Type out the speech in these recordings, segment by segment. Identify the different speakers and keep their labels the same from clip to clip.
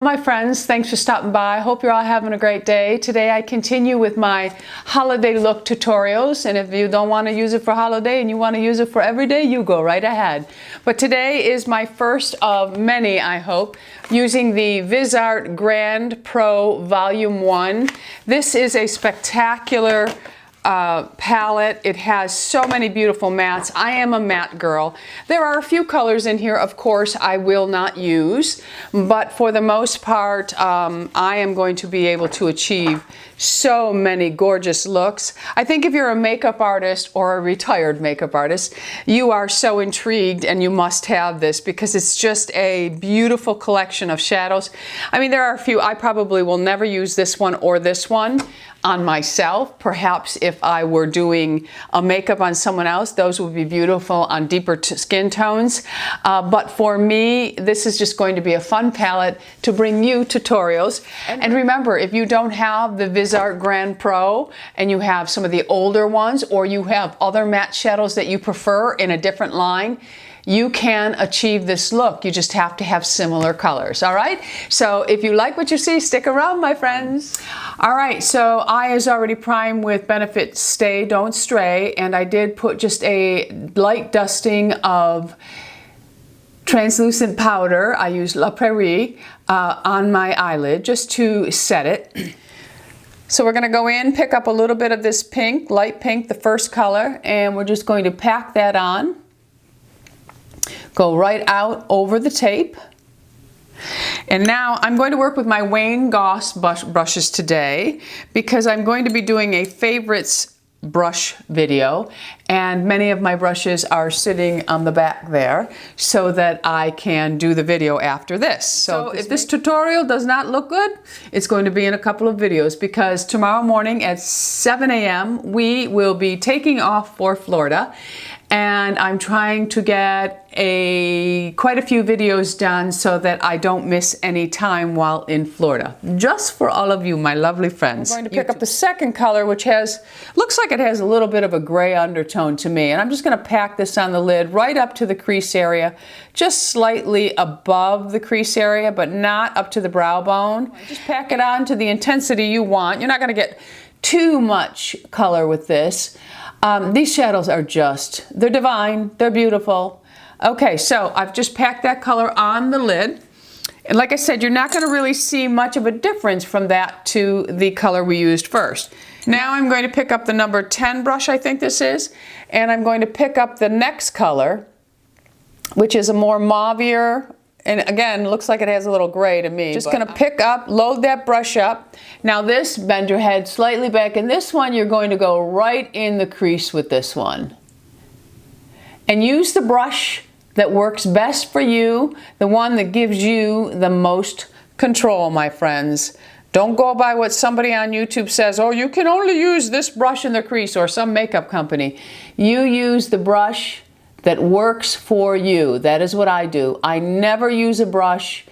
Speaker 1: my friends? Thanks for stopping by. Hope you're all having a great day. Today I continue with my holiday look tutorials, and if you don't want to use it for holiday and you want to use it for every day, you go right ahead. But today is my first of many, I hope, using the Viseart Pro Volume 1. This is a spectacular palette. It has so many beautiful mattes. I am a matte girl. There are a few colors in here, of course, I will not use, but for the most part, I am going to be able to achieve so many gorgeous looks. I think if you're a makeup artist or a retired makeup artist, you are so intrigued and you must have this because it's just a beautiful collection of shadows. I mean, there are a few, I probably will never use this one or this one on myself. Perhaps if I were doing a makeup on someone else, those would be beautiful on deeper skin tones. But for me, this is just going to be a fun palette to bring you tutorials. And remember, if you don't have the Viseart Pro and you have some of the older ones, or you have other matte shadows that you prefer in a different line, you can achieve this look. You just have to have similar colors, all right? So if you like what you see, stick around, my friends. All right, so eye is already primed with Benefit Stay, Don't Stray, and I did put just a light dusting of translucent powder. I used La Prairie on my eyelid just to set it. So we're gonna go in, pick up a little bit of this pink, light pink, the first color, and we're just going to pack that on. Go right out over the tape. And now I'm going to work with my Goss brushes today because I'm going to be doing a favorites brush video, and many of my brushes are sitting on the back there so that I can do the video after this. So if this tutorial does not look good, it's going to be in a couple of videos because tomorrow morning at 7 a.m. we will be taking off for Florida, and I'm trying to get quite a few videos done so that I don't miss any time while in Florida. Just for all of you, my lovely friends. I'm going to pick up the second color, which looks like it has a little bit of a gray undertone to me, and I'm just going to pack this on the lid right up to the crease area, just slightly above the crease area, but not up to the brow bone. Just pack it on to the intensity you want. You're not going to get too much color with this. These shadows are they're divine, they're beautiful. Okay, so I've just packed that color on the lid. And like I said, you're not gonna really see much of a difference from that to the color we used first. Now I'm going to pick up the number 10 brush, I think this is, and I'm going to pick up the next color, which is a more mauvier, and again, looks like it has a little gray to me. Just gonna pick up, load that brush up. Now this, bend your head slightly back, and this one you're going to go right in the crease with this one. And use the brush that works best for you, the one that gives you the most control, my friends. Don't go by what somebody on YouTube says, oh, you can only use this brush in the crease, or some makeup company. You use the brush that works for you. That is what I do. I never use a brush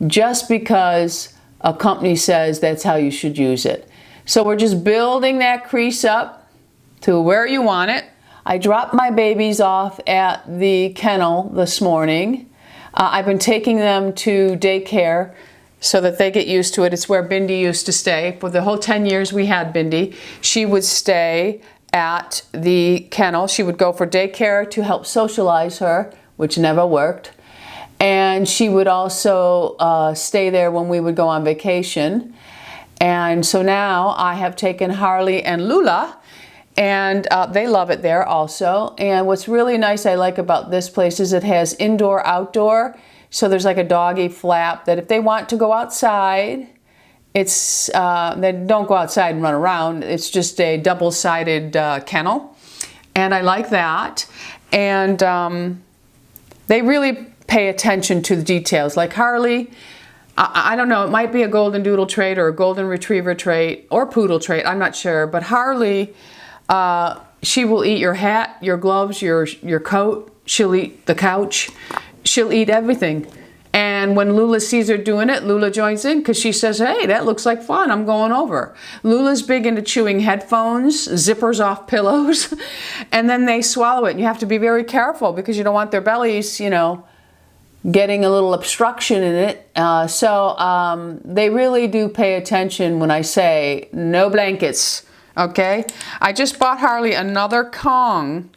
Speaker 1: just because a company says that's how you should use it. So we're just building that crease up to where you want it. I dropped my babies off at the kennel this morning. I've been taking them to daycare so that they get used to it. It's where Bindi used to stay. For the whole 10 years we had Bindi, she would stay at the kennel. She would go for daycare to help socialize her, which never worked. And she would also stay there when we would go on vacation. And so now I have taken Harley and Lula, and they love it there also. And what's really nice I like about this place is it has indoor, outdoor. So there's like a doggy flap that if they want to go outside, they don't go outside and run around. It's just a double-sided kennel, and I like that. And they really pay attention to the details. Like Harley, I don't know, it might be a golden doodle trait or a golden retriever trait or poodle trait, I'm not sure. But Harley, she will eat your hat, your gloves, your coat. She'll eat the couch. She'll eat everything. And when Lula sees her doing it, Lula joins in because she says, hey, that looks like fun, I'm going over. Lula's big into chewing headphones, zippers off pillows, and then they swallow it. And you have to be very careful because you don't want their bellies, you know, getting a little obstruction in it. So they really do pay attention when I say no blankets, okay? I just bought Harley another Kong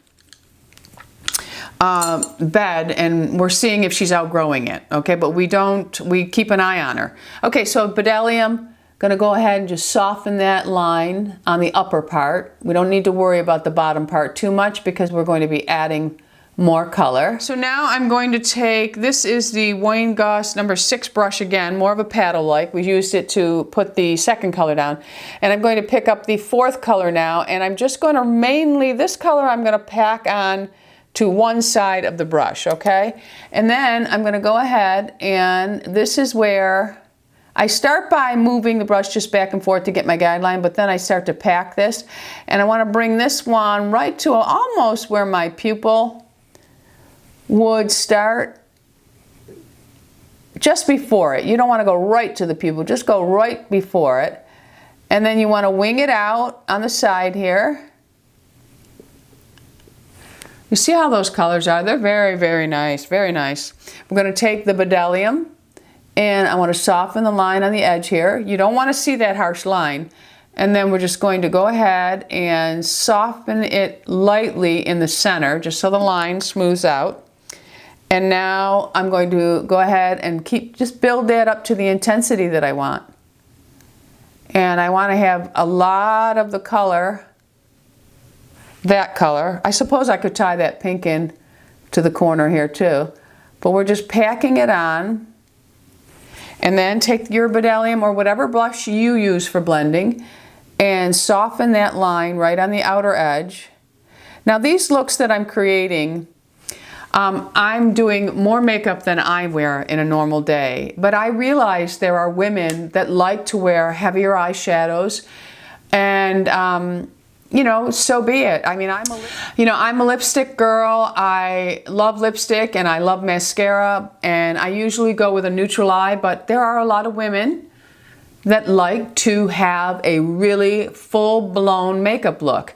Speaker 1: bed, and we're seeing if she's outgrowing it, okay? But we keep an eye on her. Okay, so Bdellium, gonna go ahead and just soften that line on the upper part. We don't need to worry about the bottom part too much because we're going to be adding more color. So now I'm going to take, this is the Wayne Goss number 6 brush again, more of a paddle-like. We used it to put the second color down. And I'm going to pick up the 4th color now, and I'm just going to mainly, this color I'm going to pack on to one side of the brush, okay? And then I'm going to go ahead, and this is where I start by moving the brush just back and forth to get my guideline, but then I start to pack this. And I want to bring this one right to almost where my pupil would start, just before it. You don't want to go right to the pupil, just go right before it. And then you want to wing it out on the side here. You see how those colors are? They're very, very nice, very nice. We're going to take the Bdellium, and I want to soften the line on the edge here. You don't want to see that harsh line. And then we're just going to go ahead and soften it lightly in the center, just so the line smooths out. And now I'm going to go ahead and just build that up to the intensity that I want. And I want to have a lot of the color, that color. I suppose I could tie that pink in to the corner here too. But we're just packing it on. And then take your Bdellium or whatever blush you use for blending and soften that line right on the outer edge. Now these looks that I'm creating, I'm doing more makeup than I wear in a normal day, but I realize there are women that like to wear heavier eyeshadows, and you know, so be it. I mean, I'm a lipstick girl. I love lipstick and I love mascara, and I usually go with a neutral eye, but there are a lot of women that like to have a really full-blown makeup look.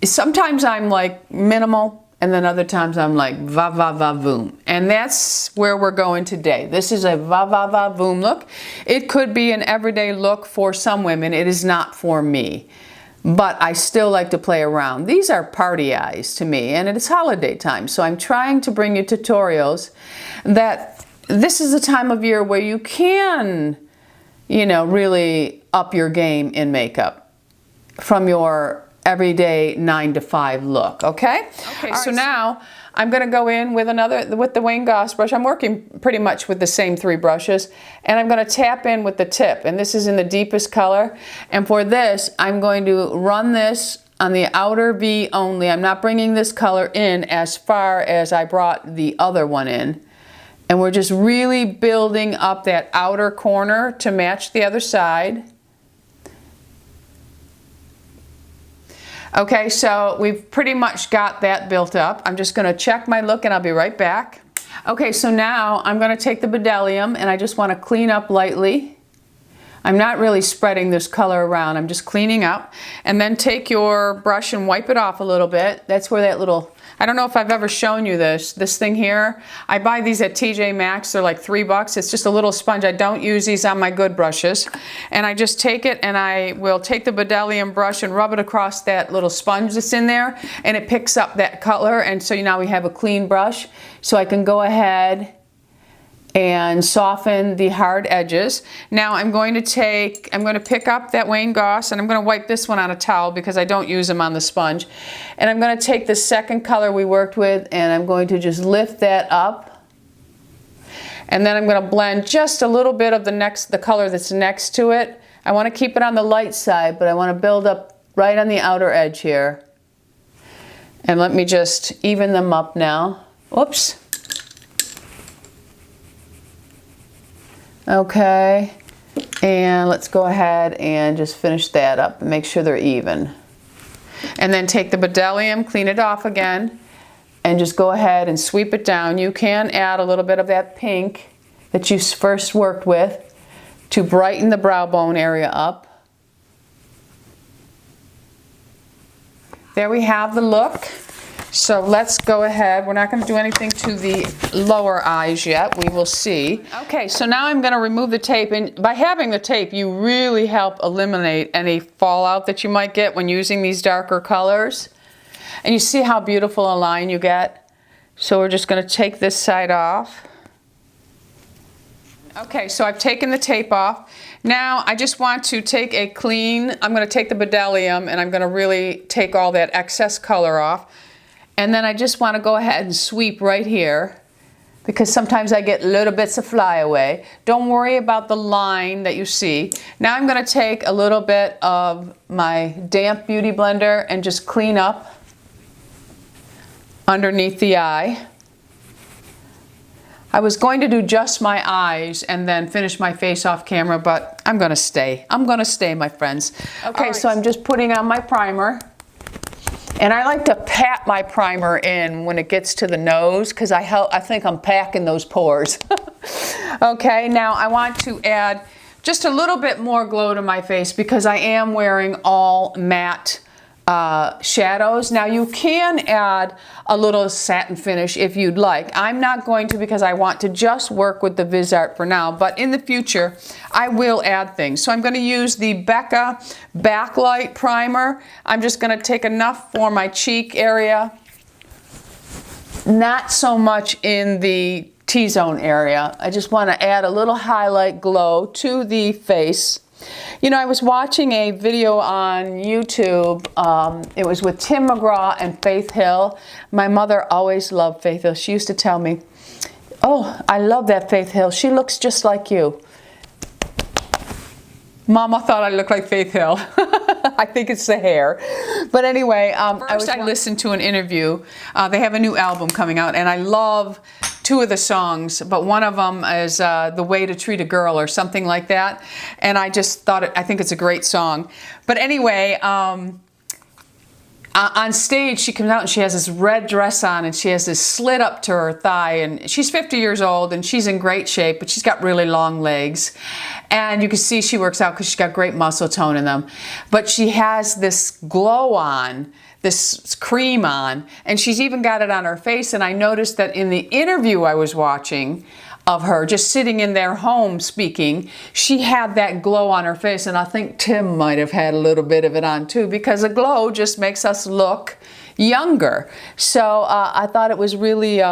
Speaker 1: Sometimes I'm like minimal, and then other times I'm like va va va voom. And that's where we're going today. This is a va va va voom look. It could be an everyday look for some women. It is not for me. But I still like to play around. These are party eyes to me, and it's holiday time. So I'm trying to bring you tutorials that this is a time of year where you can, you know, really up your game in makeup from your everyday 9-to-5 look, okay? Okay, so now I'm gonna go in with the Wayne Goss brush. I'm working pretty much with the same 3 brushes, and I'm gonna tap in with the tip, and this is in the deepest color. And for this, I'm going to run this on the outer V only. I'm not bringing this color in as far as I brought the other one in. And we're just really building up that outer corner to match the other side. Okay, so we've pretty much got that built up. I'm just going to check my look and I'll be right back. Okay, so now I'm going to take the Bdellium and I just want to clean up lightly. I'm not really spreading this color around, I'm just cleaning up. And then take your brush and wipe it off a little bit. That's where that little, I don't know if I've ever shown you this thing here. I buy these at TJ Maxx, they're like $3. It's just a little sponge. I don't use these on my good brushes. And I just take it and I will take the Bdellium brush and rub it across that little sponge that's in there, and it picks up that color, and so now we have a clean brush. So I can go ahead and soften the hard edges. Now I'm going to pick up that Wayne Goss, and I'm going to wipe this one on a towel because I don't use them on the sponge. And I'm going to take the second color we worked with, and I'm going to just lift that up. And then I'm going to blend just a little bit of the color that's next to it. I want to keep it on the light side, but I want to build up right on the outer edge here. And let me just even them up now. Whoops. Okay, and let's go ahead and just finish that up and make sure they're even. And then take the Bdellium, clean it off again, and just go ahead and sweep it down. You can add a little bit of that pink that you first worked with to brighten the brow bone area up. There we have the look. So let's go ahead. We're not going to do anything to the lower eyes yet. We will see. Okay, so now I'm going to remove the tape. And by having the tape, you really help eliminate any fallout that you might get when using these darker colors. And you see how beautiful a line you get? So we're just going to take this side off. Okay, so I've taken the tape off. Now I just want to take a clean, I'm going to take the Bdellium and I'm going to really take all that excess color off. And then I just want to go ahead and sweep right here because sometimes I get little bits of flyaway. Don't worry about the line that you see. Now I'm going to take a little bit of my damp beauty blender and just clean up underneath the eye. I was going to do just my eyes and then finish my face off camera, but I'm going to stay. I'm going to stay, my friends. Okay, so I'm just putting on my primer. And I like to pat my primer in when it gets to the nose because I think I'm packing those pores. Okay, now I want to add just a little bit more glow to my face because I am wearing all matte shadows. Now you can add a little satin finish if you'd like. I'm not going to because I want to just work with the Viseart for now, but in the future I will add things. So I'm going to use the Becca Backlight primer. I'm just going to take enough for my cheek area, not so much in the T-zone area. I just want to add a little highlight glow to the face. You know, I was watching a video on YouTube. It was with Tim McGraw and Faith Hill. My mother always loved Faith Hill. She used to tell me, "Oh, I love that Faith Hill. She looks just like you." Mama thought I looked like Faith Hill. I think it's the hair. But anyway, first I listened to an interview. They have a new album coming out, and I love two of the songs, but one of them is The Way to Treat a Girl or something like that. And I just thought, I think it's a great song. But anyway, on stage she comes out and she has this red dress on and she has this slit up to her thigh, and she's 50 years old and she's in great shape, but she's got really long legs. And you can see she works out because she's got great muscle tone in them. But she has this glow on, this cream on, and she's even got it on her face. And I noticed that in the interview I was watching of her just sitting in their home speaking, she had that glow on her face, and I think Tim might have had a little bit of it on too, because a glow just makes us look younger. So I thought it was really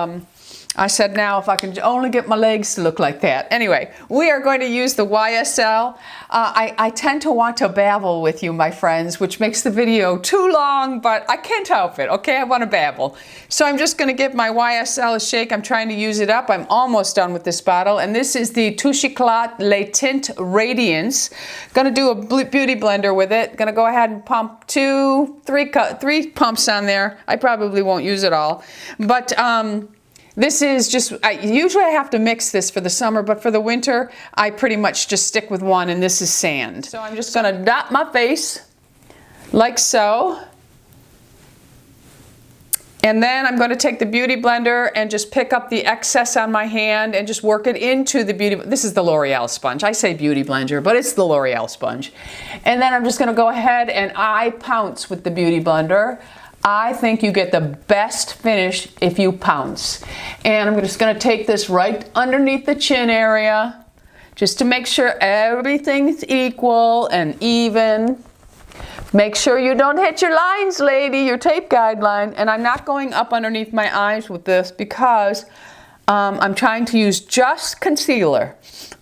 Speaker 1: I said, now if I can only get my legs to look like that. Anyway, we are going to use the YSL. I tend to want to babble with you, my friends, which makes the video too long, but I can't help it, okay? I want to babble. So I'm just going to give my YSL a shake. I'm trying to use it up. I'm almost done with this bottle, and this is the Touche Eclat Le Tint Radiance. Going to do a beauty blender with it. Going to go ahead and pump three pumps on there. I probably won't use it all, but this is just, usually I have to mix this for the summer, but for the winter, I pretty much just stick with one, and this is sand. So I'm just going to dot my face, like so. And then I'm going to take the Beauty Blender and just pick up the excess on my hand and just work it into the Beauty, this is the L'Oreal sponge. I say Beauty Blender, but it's the L'Oreal sponge. And then I'm just going to go ahead and eye pounce with the Beauty Blender. I think you get the best finish if you pounce. And I'm just going to take this right underneath the chin area just to make sure everything's equal and even. Make sure you don't hit your lines, lady, your tape guideline. And I'm not going up underneath my eyes with this because I'm trying to use just concealer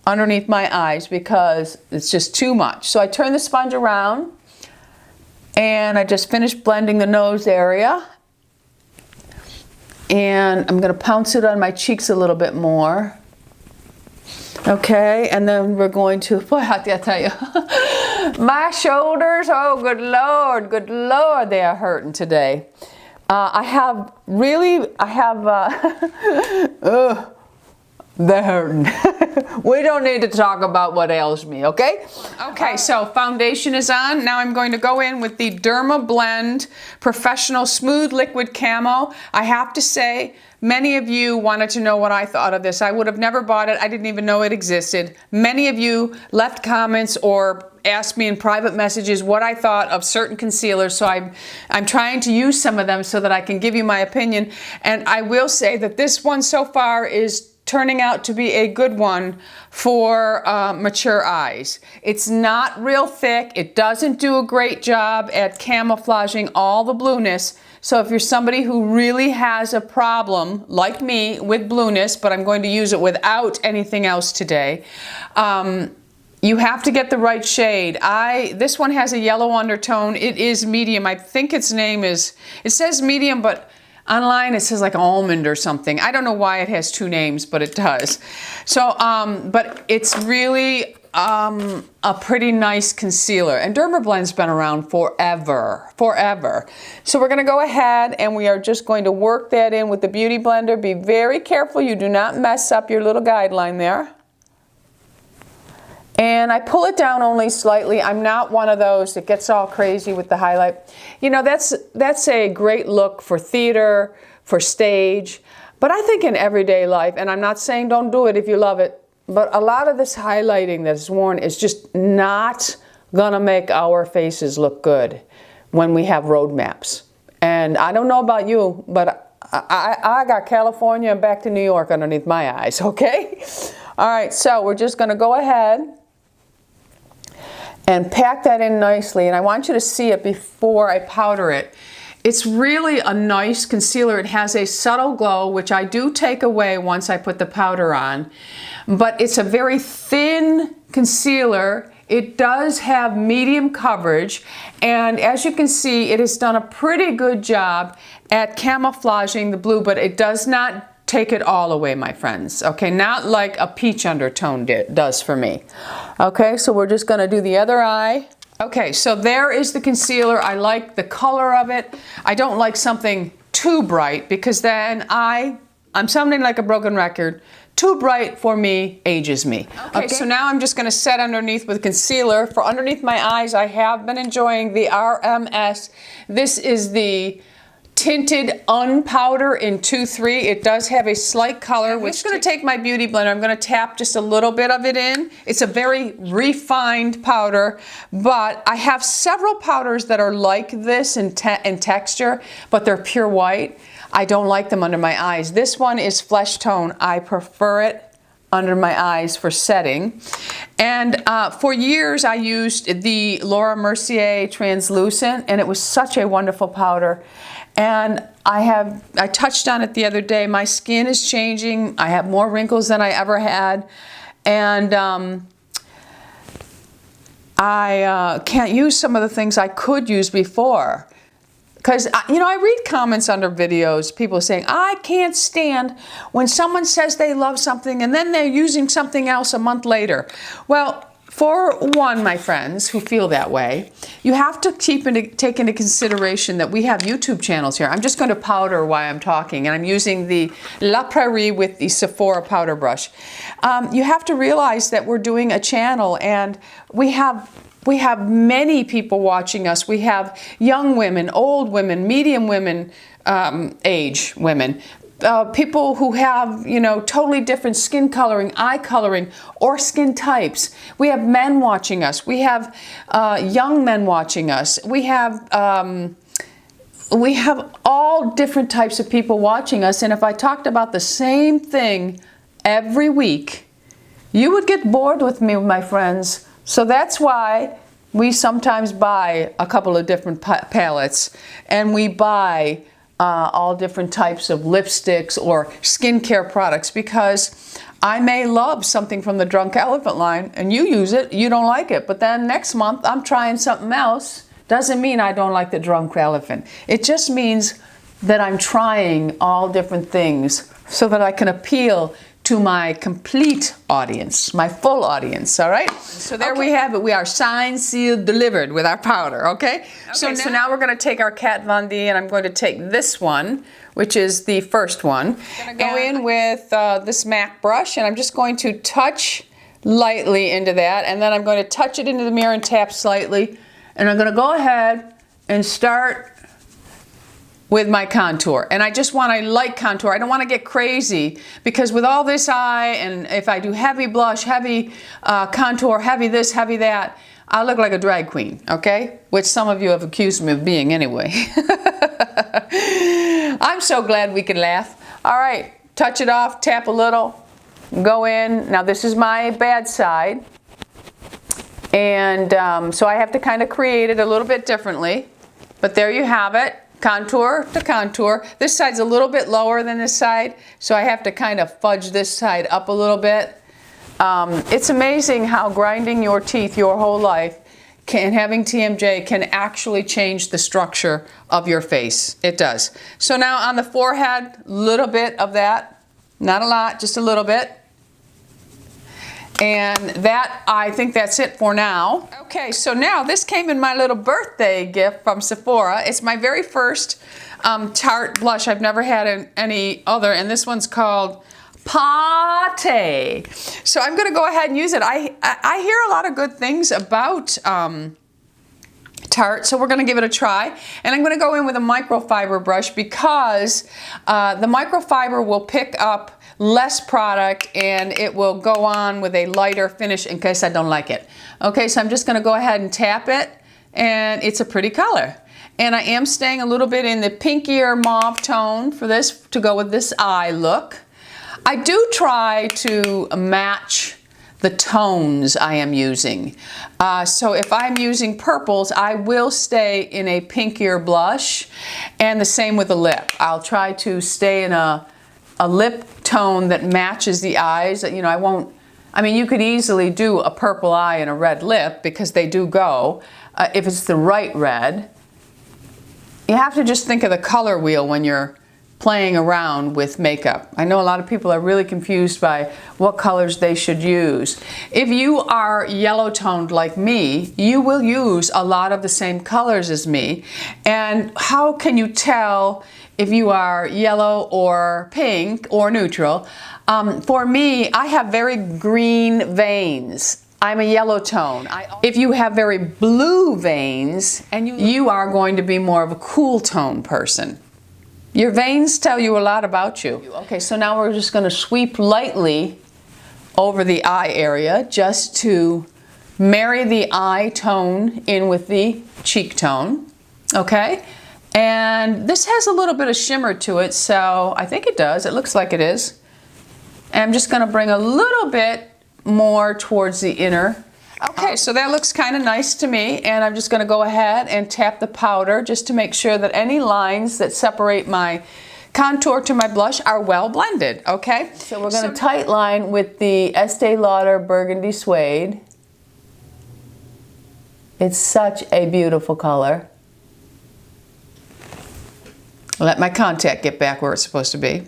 Speaker 1: underneath my eyes because it's just too much. So I turn the sponge around. And I just finished blending the nose area. And I'm going to pounce it on my cheeks a little bit more. Okay, and then we're going to, boy, I tell you, my shoulders, oh good Lord, they are hurting today. They're hurting. We don't need to talk about what ails me, okay? Okay, so foundation is on. Now I'm going to go in with the Dermablend Professional Smooth Liquid Camo. I have to say, many of you wanted to know what I thought of this. I would have never bought it. I didn't even know it existed. Many of you left comments or asked me in private messages what I thought of certain concealers, so I'm trying to use some of them so that I can give you my opinion. And I will say that this one so far is turning out to be a good one for mature eyes. It's not real thick. It doesn't do a great job at camouflaging all the blueness. So if you're somebody who really has a problem, like me, with blueness, but I'm going to use it without anything else today, you have to get the right shade. This one has a yellow undertone. It is medium. I think its name is, it says medium, but online it says like almond or something. I don't know why it has two names, but it does. So, but it's really a pretty nice concealer. And Dermablend's been around forever. So we're going to go ahead and we are just going to work that in with the Beauty Blender. Be very careful you do not mess up your little guideline there. And I pull it down only slightly. I'm not one of those that gets all crazy with the highlight. You know, that's a great look for theater, for stage, but I think in everyday life, and I'm not saying don't do it if you love it, but a lot of this highlighting that is worn is just not gonna make our faces look good when we have roadmaps. And I don't know about you, but I got California and back to New York underneath my eyes, okay? All right, so we're just gonna go ahead and pack that in nicely, and I want you to see it before I powder it. It's really a nice concealer. It has a subtle glow, which I do take away once I put the powder on, but it's a very thin concealer. It does have medium coverage, and as you can see, it has done a pretty good job at camouflaging the blue, but it does not take it all away, my friends. Okay, not like a peach undertone does for me. Okay, so we're just gonna do the other eye. Okay, so there is the concealer. I like the color of it. I don't like something too bright because then I'm sounding like a broken record. Too bright for me ages me. Okay, so now I'm just gonna set underneath with concealer. For underneath my eyes, I have been enjoying the RMS. This is the Tinted Un Powder in 2-3. It does have a slight color. I'm just going to take my Beauty Blender. I'm going to tap just a little bit of it in. It's a very refined powder, but I have several powders that are like this in texture, but they're pure white. I don't like them under my eyes. This one is flesh tone. I prefer it under my eyes for setting. And for years I used the Laura Mercier Translucent, and it was such a wonderful powder. And I touched on it the other day. My skin is changing. I have more wrinkles than I ever had. And I can't use some of the things I could use before. Because, you know, I read comments under videos, people saying, I can't stand when someone says they love something and then they're using something else a month later. Well, for one, my friends who feel that way, you have to take into consideration that we have YouTube channels here. I'm just going to powder while I'm talking, and I'm using the La Prairie with the Sephora powder brush. You have to realize that we're doing a channel, and we have many people watching us. We have young women, old women, medium women, age women. People who have, you know, totally different skin coloring, eye coloring, or skin types. We have men watching us. We have young men watching us. We have all different types of people watching us. And if I talked about the same thing every week, you would get bored with me, my friends. So that's why we sometimes buy a couple of different palettes, and we buy all different types of lipsticks or skincare products, because I may love something from the Drunk Elephant line and you use it, you don't like it, but then next month I'm trying something else. Doesn't mean I don't like the Drunk Elephant. It just means that I'm trying all different things so that I can appeal to my complete audience, my full audience, all right? So there we have it. We are signed, sealed, delivered with our powder, okay? So now we're going to take our Kat Von D, and I'm going to take this one, which is the first one. I'm going to go in with this MAC brush, and I'm just going to touch lightly into that, and then I'm going to touch it into the mirror and tap slightly, and I'm going to go ahead and start with my contour. And I just want a light contour. I don't want to get crazy, because with all this eye, and if I do heavy blush, heavy contour, heavy this, heavy that, I look like a drag queen, okay? Which some of you have accused me of being anyway. I'm so glad we can laugh. All right, touch it off, tap a little, go in. Now this is my bad side. And so I have to kind of create it a little bit differently. But there you have it, contour to contour. This side's a little bit lower than this side, so I have to kind of fudge this side up a little bit. It's amazing how grinding your teeth your whole life and having TMJ can actually change the structure of your face. It does. So now on the forehead, a little bit of that. Not a lot, just a little bit. And that, I think that's it for now. Okay, so now this came in my little birthday gift from Sephora. It's my very first Tarte blush. I've never had any other, and this one's called Paaarty. So I'm gonna go ahead and use it. I hear a lot of good things about Tarte, so we're gonna give it a try. And I'm gonna go in with a microfiber brush because the microfiber will pick up less product and it will go on with a lighter finish in case I don't like it. Okay, so I'm just gonna go ahead and tap it, and it's a pretty color. And I am staying a little bit in the pinkier mauve tone for this to go with this eye look. I do try to match the tones I am using. So if I'm using purples, I will stay in a pinkier blush, and the same with the lip. I'll try to stay in a lip tone that matches the eyes. You know, I mean, you could easily do a purple eye and a red lip because they do go, if it's the right red. You have to just think of the color wheel when you're playing around with makeup. I know a lot of people are really confused by what colors they should use. If you are yellow toned like me, you will use a lot of the same colors as me. And how can you tell if you are yellow or pink or neutral? For me, I have very green veins. I'm a yellow tone. If you have very blue veins, and you are going to be more of a cool tone person. Your veins tell you a lot about you. Okay, so now we're just going to sweep lightly over the eye area just to marry the eye tone in with the cheek tone. Okay, and this has a little bit of shimmer to it, so I think it does. It looks like it is. And I'm just going to bring a little bit more towards the inner. Okay, so that looks kind of nice to me, and I'm just going to go ahead and tap the powder just to make sure that any lines that separate my contour to my blush are well blended, okay? So we're going to tight line with the Estee Lauder Burgundy Suede. It's such a beautiful color. Let my contact get back where it's supposed to be.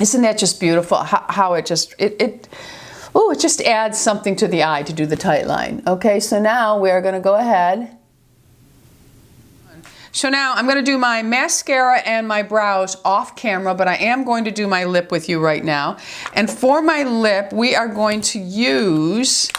Speaker 1: Isn't that just beautiful? How it just, it just adds something to the eye to do the tight line. Okay, so now we're going to go ahead. So now I'm going to do my mascara and my brows off camera, but I am going to do my lip with you right now. And for my lip, we are going to use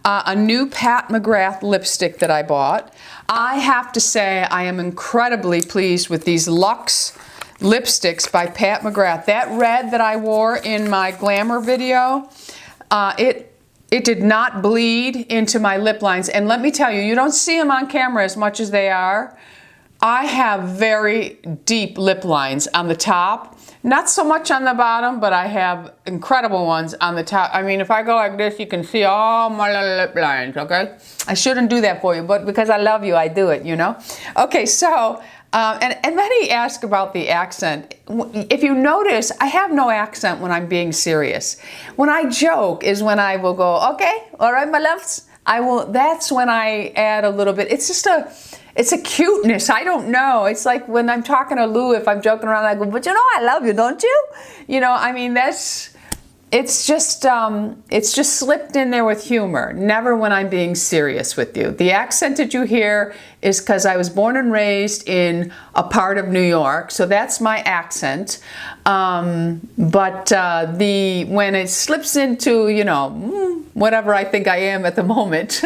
Speaker 1: a new Pat McGrath lipstick that I bought. I have to say I am incredibly pleased with these Luxe lipsticks by Pat McGrath. That red that I wore in my glamour video, it did not bleed into my lip lines. And let me tell you, you don't see them on camera as much as they are. I have very deep lip lines on the top. Not so much on the bottom, but I have incredible ones on the top. I mean, if I go like this, you can see all my little lip lines, okay? I shouldn't do that for you, but because I love you, I do it, you know? Okay, so, and then he asked about the accent. If you notice, I have no accent when I'm being serious. When I joke is when I will go, okay, all right, my loves. That's when I add a little bit. It's just it's a cuteness. I don't know. It's like when I'm talking to Lou, if I'm joking around, I go, but you know, I love you, don't you? You know, I mean, it's just slipped in there with humor. Never when I'm being serious with you. The accent that you hear is because I was born and raised in a part of New York, so that's my accent. When it slips into, you know, whatever I think I am at the moment,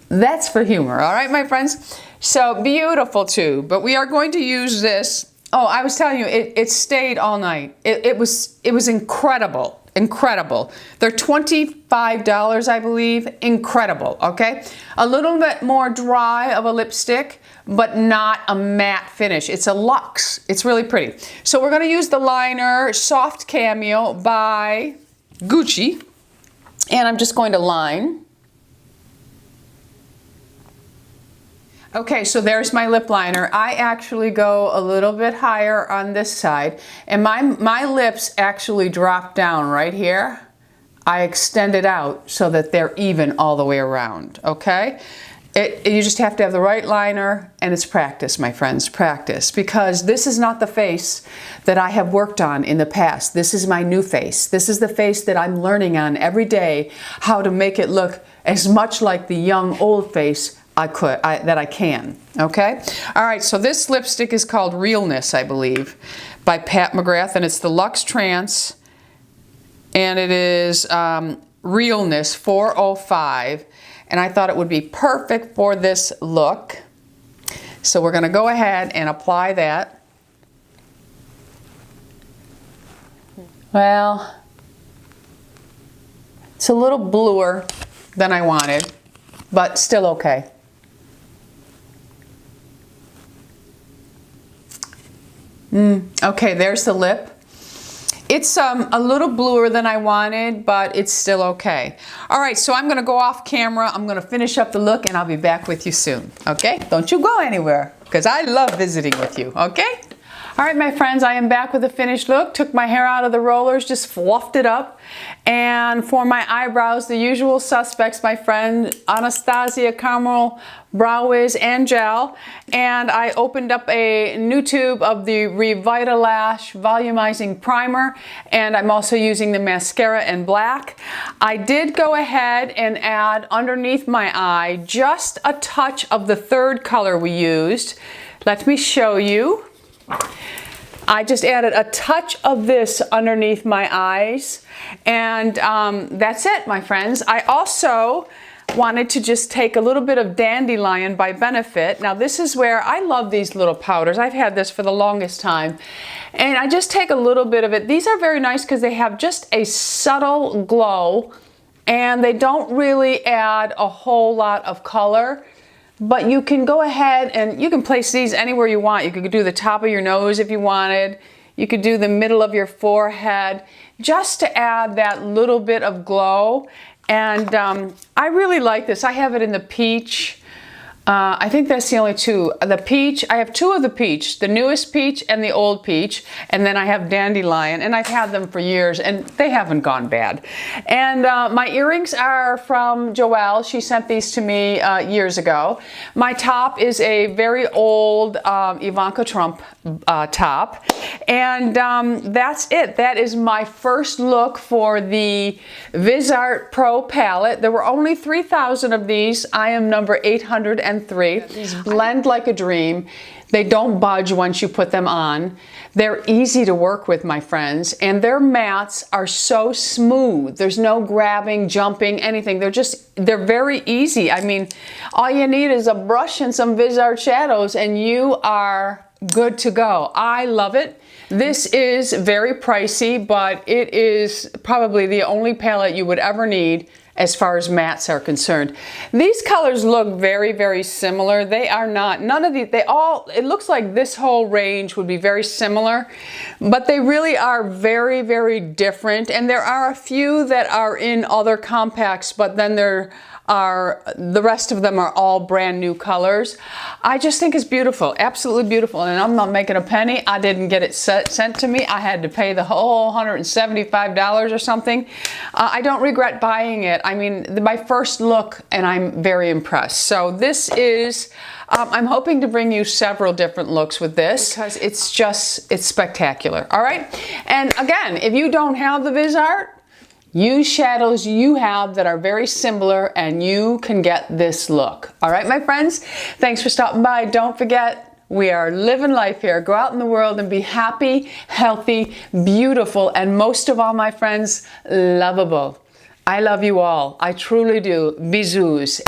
Speaker 1: that's for humor. All right, my friends? So beautiful too, but we are going to use this. Oh, I was telling you, it stayed all night. It was incredible. incredible. They're $25, I believe. Incredible, okay? A little bit more dry of a lipstick, but not a matte finish. It's a luxe. It's really pretty. So we're gonna use the liner Soft Cameo by Gucci, and I'm just going to line. Okay, so there's my lip liner. I actually go a little bit higher on this side, and my lips actually drop down right here. I extend it out so that they're even all the way around, okay? You just have to have the right liner, and it's practice, my friends, practice. Because this is not the face that I have worked on in the past. This is my new face. This is the face that I'm learning on every day, how to make it look as much like the young, old face that I can, okay? All right, so this lipstick is called Realness, I believe, by Pat McGrath, and it's the Luxe Trance, and it is Realness 405, and I thought it would be perfect for this look. So we're gonna go ahead and apply that. Well, it's a little bluer than I wanted, but still okay. Okay, there's the lip. It's a little bluer than I wanted, but it's still okay. All right, so I'm gonna go off camera. I'm gonna finish up the look and I'll be back with you soon, okay? Don't you go anywhere, because I love visiting with you, okay? All right, my friends, I am back with a finished look. Took my hair out of the rollers, just fluffed it up. And for my eyebrows, the usual suspects, my friend, Anastasia Caramel Brow Wiz and Gel. And I opened up a new tube of the Revitalash Volumizing Primer. And I'm also using the mascara in black. I did go ahead and add underneath my eye just a touch of the third color we used. Let me show you. I just added a touch of this underneath my eyes, and that's it, my friends. I also wanted to just take a little bit of Dandelion by Benefit. Now this is where I love these little powders. I've had this for the longest time, and I just take a little bit of it. These are very nice because they have just a subtle glow, and they don't really add a whole lot of color. But you can go ahead and you can place these anywhere you want. You could do the top of your nose if you wanted. You could do the middle of your forehead, just to add that little bit of glow. And I really like this. I have it in the peach. I think that's the only two. The peach, I have two of the peach, the newest peach and the old peach, and then I have Dandelion, and I've had them for years, and they haven't gone bad. And my earrings are from Joelle. She sent these to me years ago. My top is a very old Ivanka Trump top, and that's it. That is my first look for the Viseart Pro Palette. There were only 3,000 of these. I am number 803. These blend like a dream. They don't budge once you put them on. They're easy to work with, my friends, and their mattes are so smooth. There's no grabbing, jumping, anything. They're very easy. I mean, all you need is a brush and some Viseart shadows and you are good to go. I love it. This is very pricey, but it is probably the only palette you would ever need as far as mattes are concerned. These colors look very, very similar. They are not. None of these, it looks like this whole range would be very similar, but they really are very, very different. And there are a few that are in other compacts, but then the rest of them are all brand new colors. I just think it's beautiful, absolutely beautiful. And I'm not making a penny. I didn't get it sent to me. I had to pay the whole $175 or something. I don't regret buying it. I mean, my first look, and I'm very impressed. So this is, I'm hoping to bring you several different looks with this because it's spectacular. All right. And again, if you don't have the Viseart, use shadows you have that are very similar and you can get this look. All right, my friends, thanks for stopping by. Don't forget, we are living life here. Go out in the world and be happy, healthy, beautiful, and most of all, my friends, lovable. I love you all. I truly do. Bisous.